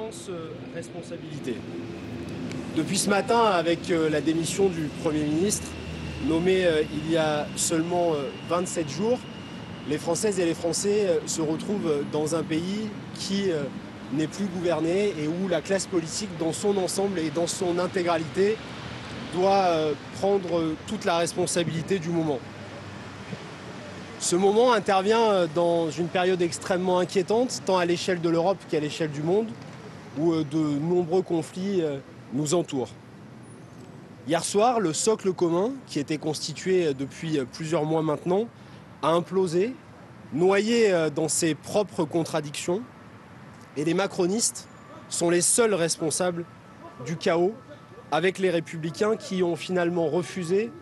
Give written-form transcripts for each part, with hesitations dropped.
immense responsabilité. Depuis ce matin, avec la démission du Premier ministre, nommé il y a seulement 27 jours, les Françaises et les Français se retrouvent dans un pays qui n'est plus gouverné et où la classe politique, dans son ensemble et dans son intégralité, doit prendre toute la responsabilité du moment. Ce moment intervient dans une période extrêmement inquiétante, tant à l'échelle de l'Europe qu'à l'échelle du monde, où de nombreux conflits nous entourent. Hier soir, le socle commun, qui était constitué depuis plusieurs mois maintenant, a implosé, noyé dans ses propres contradictions, et les macronistes sont les seuls responsables du chaos, avec les républicains qui ont finalement refusé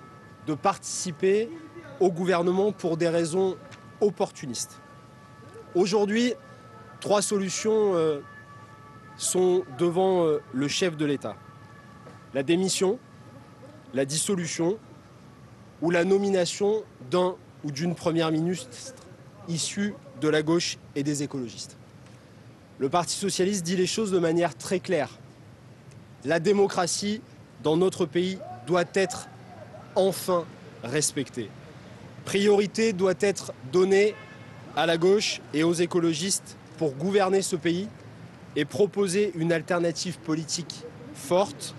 de participer au gouvernement pour des raisons opportunistes. Aujourd'hui, 3 solutions sont devant le chef de l'État. La démission, la dissolution ou la nomination d'un ou d'une première ministre issue de la gauche et des écologistes. Le Parti socialiste dit les choses de manière très claire. La démocratie dans notre pays doit être enfin respectée. Priorité doit être donnée à la gauche et aux écologistes pour gouverner ce pays et proposer une alternative politique forte,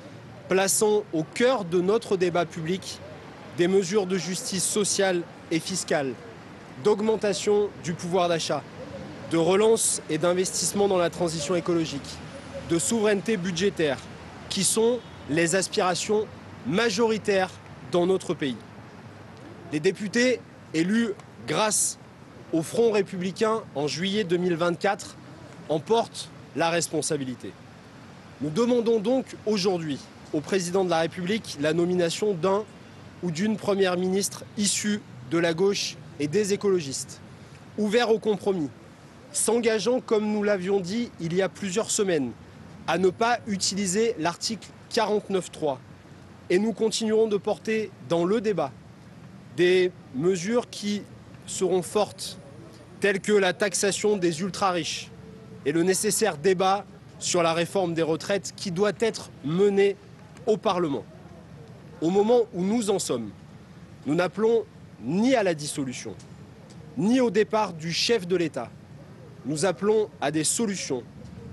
plaçant au cœur de notre débat public des mesures de justice sociale et fiscale, d'augmentation du pouvoir d'achat, de relance et d'investissement dans la transition écologique, de souveraineté budgétaire, qui sont les aspirations majoritaires dans notre pays. Les députés élus grâce au Front républicain en juillet 2024 en portent la responsabilité. Nous demandons donc aujourd'hui au président de la République la nomination d'un ou d'une première ministre issue de la gauche et des écologistes, ouvert au compromis, s'engageant, comme nous l'avions dit il y a plusieurs semaines, à ne pas utiliser l'article 49.3. Et nous continuerons de porter dans le débat des mesures qui seront fortes, telles que la taxation des ultra-riches et le nécessaire débat sur la réforme des retraites qui doit être menée au Parlement. Au moment où nous en sommes, nous n'appelons ni à la dissolution, ni au départ du chef de l'État. Nous appelons à des solutions,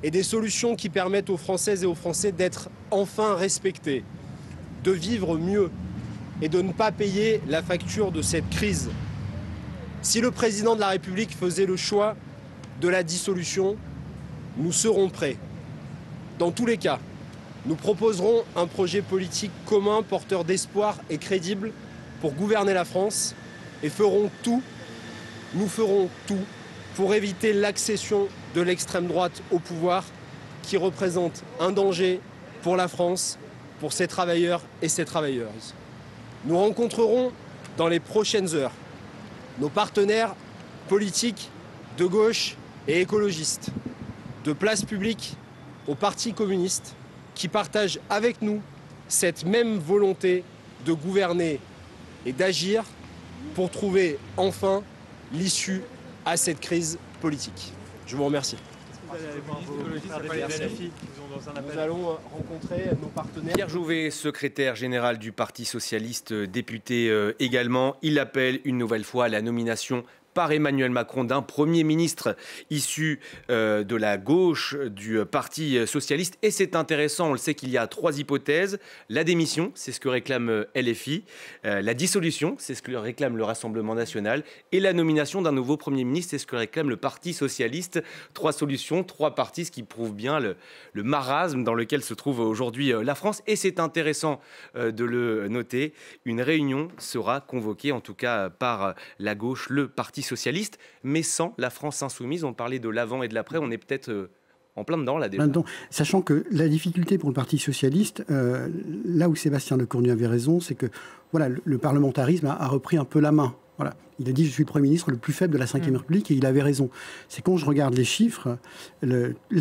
et des solutions qui permettent aux Françaises et aux Français d'être enfin respectés, de vivre mieux et de ne pas payer la facture de cette crise. Si le président de la République faisait le choix de la dissolution, nous serons prêts. Dans tous les cas, nous proposerons un projet politique commun, porteur d'espoir et crédible pour gouverner la France et nous ferons tout pour éviter l'accession de l'extrême droite au pouvoir qui représente un danger pour la France, pour ses travailleurs et ses travailleuses. Nous rencontrerons dans les prochaines heures nos partenaires politiques de gauche et écologistes, de Place Publique au Parti communiste, qui partagent avec nous cette même volonté de gouverner et d'agir pour trouver enfin l'issue à cette crise politique. Je vous remercie. Nous allons rencontrer nos partenaires. Pierre Jouvet, secrétaire général du Parti socialiste, député également. Il appelle une nouvelle fois à la nomination par Emmanuel Macron d'un Premier ministre issu de la gauche du Parti socialiste. Et c'est intéressant, on le sait qu'il y a 3 hypothèses. La démission, c'est ce que réclame LFI. La dissolution, c'est ce que réclame le Rassemblement national. Et la nomination d'un nouveau Premier ministre, c'est ce que réclame le Parti socialiste. 3 solutions, 3 partis, ce qui prouve bien le marasme dans lequel se trouve aujourd'hui la France. Et c'est intéressant de le noter. Une réunion sera convoquée, en tout cas par la gauche, le Parti socialiste, mais sans la France insoumise. On parlait de l'avant et de l'après, on est peut-être en plein dedans là déjà. Sachant que la difficulté pour le Parti socialiste, là où Sébastien Lecornu avait raison, c'est que voilà, le parlementarisme a repris un peu la main. Voilà. Il a dit « je suis le Premier ministre le plus faible de la Ve République » et il avait raison. C'est quand je regarde les chiffres,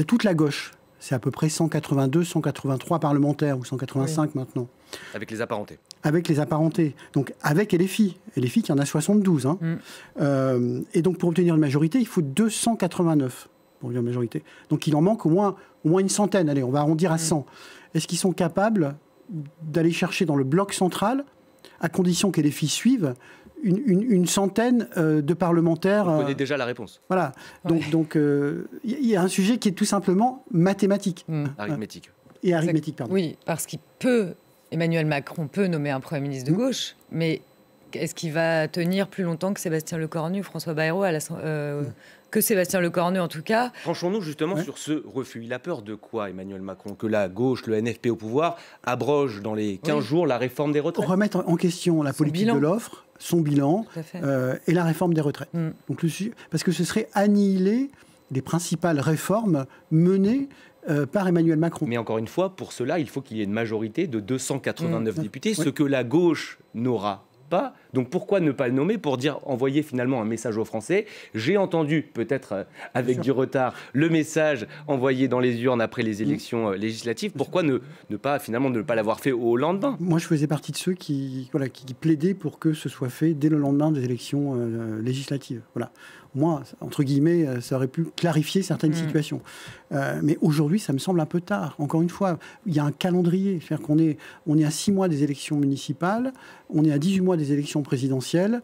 toute la gauche, c'est à peu près 182, 183 parlementaires, ou 185 maintenant. Avec les apparentés. Avec les apparentés. Donc avec LFI. LFI qui en a 72. Hein. Et donc pour obtenir une majorité, il faut 289 pour une majorité. Donc il en manque au moins une centaine. Allez, on va arrondir à 100. Est-ce qu'ils sont capables d'aller chercher dans le bloc central, à condition que les filles suivent, une centaine de parlementaires? On connaît déjà la réponse. Voilà. Donc il y a un sujet qui est tout simplement mathématique. Arithmétique. Et arithmétique, pardon. Oui, parce Emmanuel Macron peut nommer un Premier ministre de gauche, mais est-ce qu'il va tenir plus longtemps que Sébastien Lecornu ou François Bayrou que Sébastien Lecornu en tout cas? Penchons-nous justement sur ce refus. Il a peur de quoi, Emmanuel Macron? Que la gauche, le NFP au pouvoir, abroge dans les 15 jours la réforme des retraites? Remettre en question la politique de l'offre, son bilan et la réforme des retraites. Donc, parce que ce serait annihiler les principales réformes menées par Emmanuel Macron. Mais encore une fois, pour cela, il faut qu'il y ait une majorité de 289 députés, ce que la gauche n'aura pas. Donc pourquoi ne pas le nommer pour envoyer finalement un message aux Français? J'ai entendu, peut-être avec du retard, le message envoyé dans les urnes après les élections législatives. Pourquoi ne pas l'avoir fait au lendemain? Moi, je faisais partie de ceux qui plaidaient pour que ce soit fait dès le lendemain des élections législatives. Voilà. Moi, entre guillemets, ça aurait pu clarifier certaines situations. Mais aujourd'hui, ça me semble un peu tard. Encore une fois, il y a un calendrier. C'est-à-dire qu'on est à 6 mois des élections municipales, on est à 18 mois des élections présidentielles.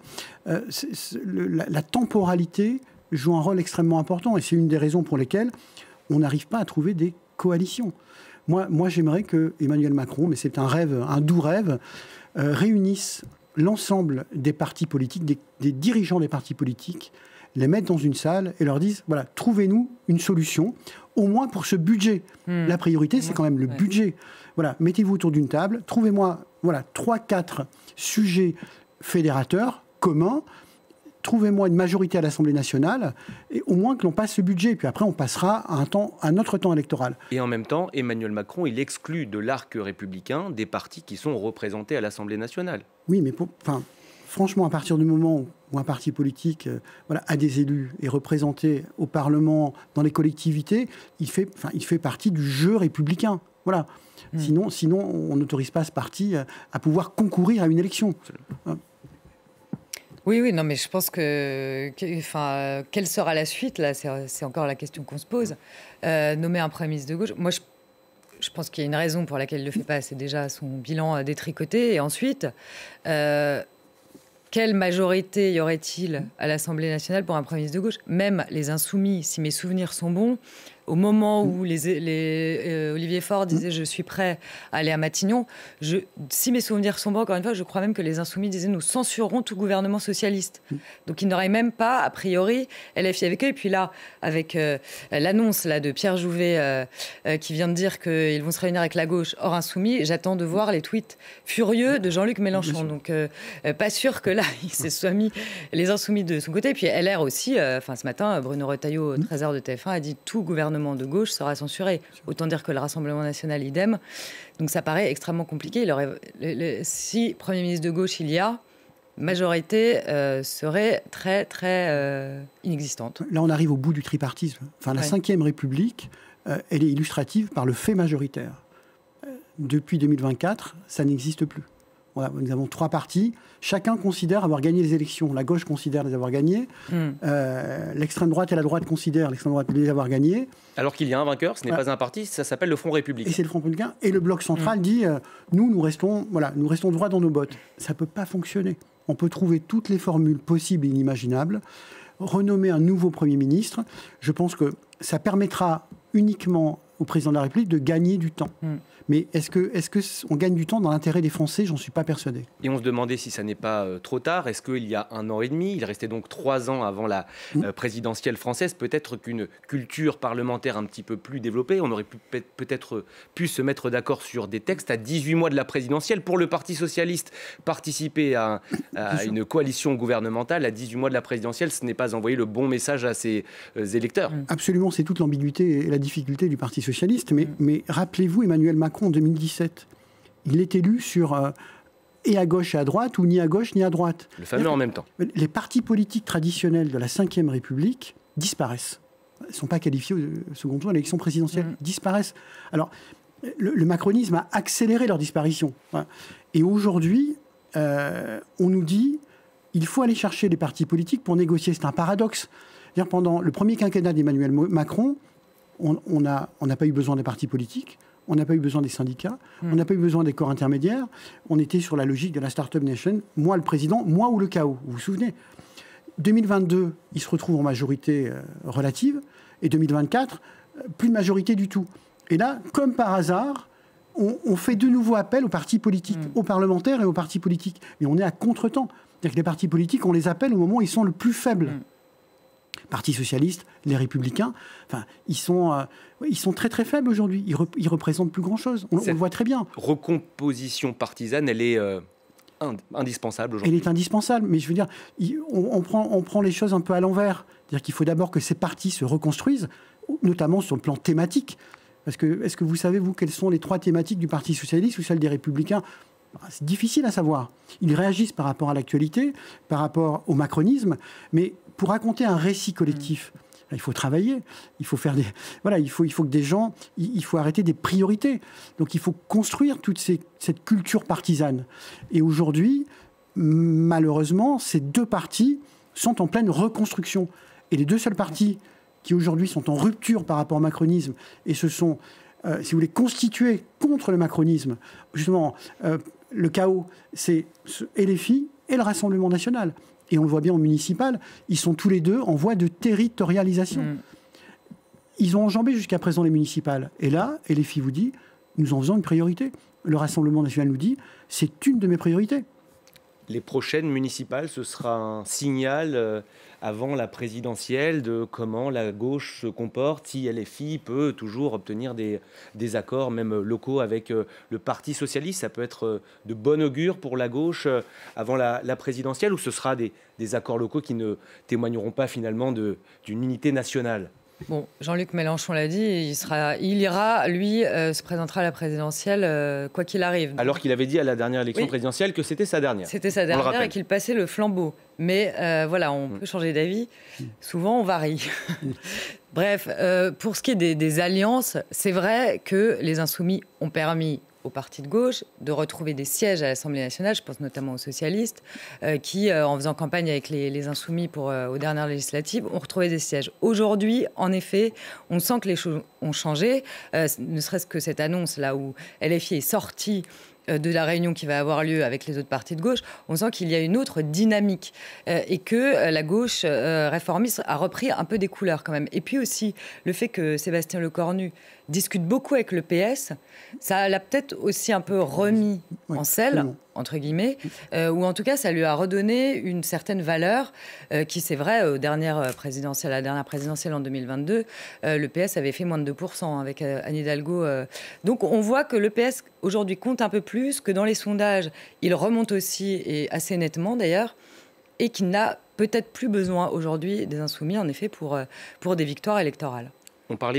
La temporalité joue un rôle extrêmement important. Et c'est une des raisons pour lesquelles on n'arrive pas à trouver des coalitions. Moi j'aimerais que Emmanuel Macron, mais c'est un rêve, un doux rêve, réunisse l'ensemble des partis politiques, des dirigeants des partis politiques, les mettent dans une salle et leur disent, voilà, trouvez-nous une solution, au moins pour ce budget. La priorité, c'est quand même le budget. Voilà, mettez-vous autour d'une table, trouvez-moi 3-4 sujets fédérateurs communs, trouvez-moi une majorité à l'Assemblée nationale, et au moins que l'on passe ce budget. Puis après, on passera à un autre temps électoral. Et en même temps, Emmanuel Macron, il exclut de l'arc républicain des partis qui sont représentés à l'Assemblée nationale. Oui, mais franchement, à partir du moment où un parti politique a des élus, est représenté au Parlement, dans les collectivités, il fait partie du jeu républicain. Voilà. Sinon, on n'autorise pas ce parti à pouvoir concourir à une élection. Oui, non, mais je pense quelle sera la suite, là, c'est encore la question qu'on se pose. Nommer un Premier ministre de gauche, moi, je pense qu'il y a une raison pour laquelle il ne le fait pas, c'est déjà son bilan détricoté. Et ensuite, quelle majorité y aurait-il à l'Assemblée nationale pour un Premier ministre de gauche? Même les Insoumis, si mes souvenirs sont bons, au moment où Olivier Faure disait « je suis prêt à aller à Matignon », si mes souvenirs sont bons, encore une fois, je crois même que les Insoumis disaient « nous censurerons tout gouvernement socialiste ». Donc ils n'auraient même pas, a priori, LFI avec eux. Et puis là, avec l'annonce de Pierre Jouvet qui vient de dire qu'ils vont se réunir avec la gauche hors Insoumis, j'attends de voir les tweets furieux de Jean-Luc Mélenchon. Donc pas sûr que là, il se soit mis les Insoumis de son côté. Et puis LR aussi, ce matin, Bruno Retailleau, 13h de TF1, a dit « tout gouvernement de gauche sera censuré ». Autant dire que le Rassemblement national, idem. Donc ça paraît extrêmement compliqué. Si Premier ministre de gauche il y a, majorité serait très, très inexistante. Là, on arrive au bout du tripartisme. La Ve République, elle est illustrative par le fait majoritaire. Depuis 2024, ça n'existe plus. Voilà, nous avons 3 partis. Chacun considère avoir gagné les élections. La gauche considère les avoir gagnées. L'extrême droite et la droite considèrent l'extrême droite les avoir gagnées. Alors qu'il y a un vainqueur, ce n'est pas un parti, ça s'appelle le Front républicain. Et c'est le Front républicain. Et le bloc central dit nous restons droit dans nos bottes. Ça ne peut pas fonctionner. On peut trouver toutes les formules possibles et inimaginables. Renommer un nouveau Premier ministre, je pense que ça permettra uniquement au président de la République de gagner du temps. Mais est-ce qu'on gagne du temps dans l'intérêt des Français? J'en suis pas persuadé. Et on se demandait si ça n'est pas trop tard. Est-ce qu'il y a 1 an et demi, il restait donc 3 ans avant la présidentielle française, peut-être qu'une culture parlementaire un petit peu plus développée, on aurait peut-être pu se mettre d'accord sur des textes à 18 mois de la présidentielle. Pour le Parti socialiste, participer à une coalition gouvernementale à 18 mois de la présidentielle, ce n'est pas envoyer le bon message à ses électeurs. Absolument, c'est toute l'ambiguïté et la difficulté du Parti socialiste. Mais rappelez-vous Emmanuel Macron en 2017. Il est élu sur et à gauche et à droite, ou ni à gauche ni à droite. Le fameux en même temps. Les partis politiques traditionnels de la Ve République disparaissent. Ils ne sont pas qualifiés au second tour de l'élection présidentielle. Disparaissent. Alors, le macronisme a accéléré leur disparition. Et aujourd'hui, on nous dit il faut aller chercher les partis politiques pour négocier. C'est un paradoxe. Pendant le premier quinquennat d'Emmanuel Macron, on n'a pas eu besoin des partis politiques, on n'a pas eu besoin des syndicats, on n'a pas eu besoin des corps intermédiaires. On était sur la logique de la Startup Nation, moi le président, moi ou le chaos. Vous vous souvenez ? 2022, il se retrouve en majorité relative, et 2024, plus de majorité du tout. Et là, comme par hasard, on fait de nouveau appel aux partis politiques, aux parlementaires et aux partis politiques. Mais on est à contre-temps. C'est-à-dire que les partis politiques, on les appelle au moment où ils sont le plus faibles. Parti socialiste, les Républicains, enfin, ils sont très très faibles aujourd'hui. Ils représentent plus grand-chose. On le voit très bien. Recomposition partisane, elle est indispensable aujourd'hui. Elle est indispensable, mais je veux dire, on prend les choses un peu à l'envers. C'est-à-dire qu'il faut d'abord que ces partis se reconstruisent, notamment sur le plan thématique. Parce que, est-ce que vous savez, vous, quelles sont les 3 thématiques du Parti socialiste ou celles des Républicains ? C'est difficile à savoir. Ils réagissent par rapport à l'actualité, par rapport au macronisme, mais pour raconter un récit collectif, il faut travailler, il faut faire des... Voilà, il faut que des gens... Il faut arrêter des priorités. Donc il faut construire toute cette culture partisane. Et aujourd'hui, malheureusement, ces 2 partis sont en pleine reconstruction. Et les 2 seuls partis qui aujourd'hui sont en rupture par rapport au macronisme et se sont, si vous voulez, constitués contre le macronisme, justement, le chaos, c'est LFI et le Rassemblement national. Et on le voit bien en municipal, ils sont tous les 2 en voie de territorialisation. Ils ont enjambé jusqu'à présent les municipales. Et là, LFI vous dit, nous en faisons une priorité. Le Rassemblement national nous dit, c'est une de mes priorités. Les prochaines municipales, ce sera un signal avant la présidentielle de comment la gauche se comporte, si LFI peut toujours obtenir des accords, même locaux, avec le Parti socialiste. Ça peut être de bon augure pour la gauche avant la présidentielle, ou ce sera des accords locaux qui ne témoigneront pas finalement d'une unité nationale? Bon, Jean-Luc Mélenchon l'a dit, il ira, lui, se présentera à la présidentielle, quoi qu'il arrive. Alors qu'il avait dit à la dernière élection présidentielle que c'était sa dernière. C'était sa dernière et qu'il passait le flambeau. Mais voilà, on peut changer d'avis. Souvent, on varie. Bref, pour ce qui est des alliances, c'est vrai que les Insoumis ont permis aux partis de gauche de retrouver des sièges à l'Assemblée nationale, je pense notamment aux socialistes, qui, en faisant campagne avec les Insoumis aux dernières législatives, ont retrouvé des sièges. Aujourd'hui, en effet, on sent que les choses ont changé, ne serait-ce que cette annonce là où LFI est sorti de la réunion qui va avoir lieu avec les autres partis de gauche, on sent qu'il y a une autre dynamique et que la gauche réformiste a repris un peu des couleurs quand même. Et puis aussi, le fait que Sébastien Lecornu discute beaucoup avec le PS, ça l'a peut-être aussi un peu remis en selle, entre guillemets, ou en tout cas, ça lui a redonné une certaine valeur qui, c'est vrai, la dernière présidentielle en 2022, le PS avait fait moins de 2% avec Anne Hidalgo. Donc, on voit que le PS, aujourd'hui, compte un peu plus, que dans les sondages, il remonte aussi, et assez nettement d'ailleurs, et qu'il n'a peut-être plus besoin aujourd'hui des Insoumis, en effet, pour des victoires électorales. On parlait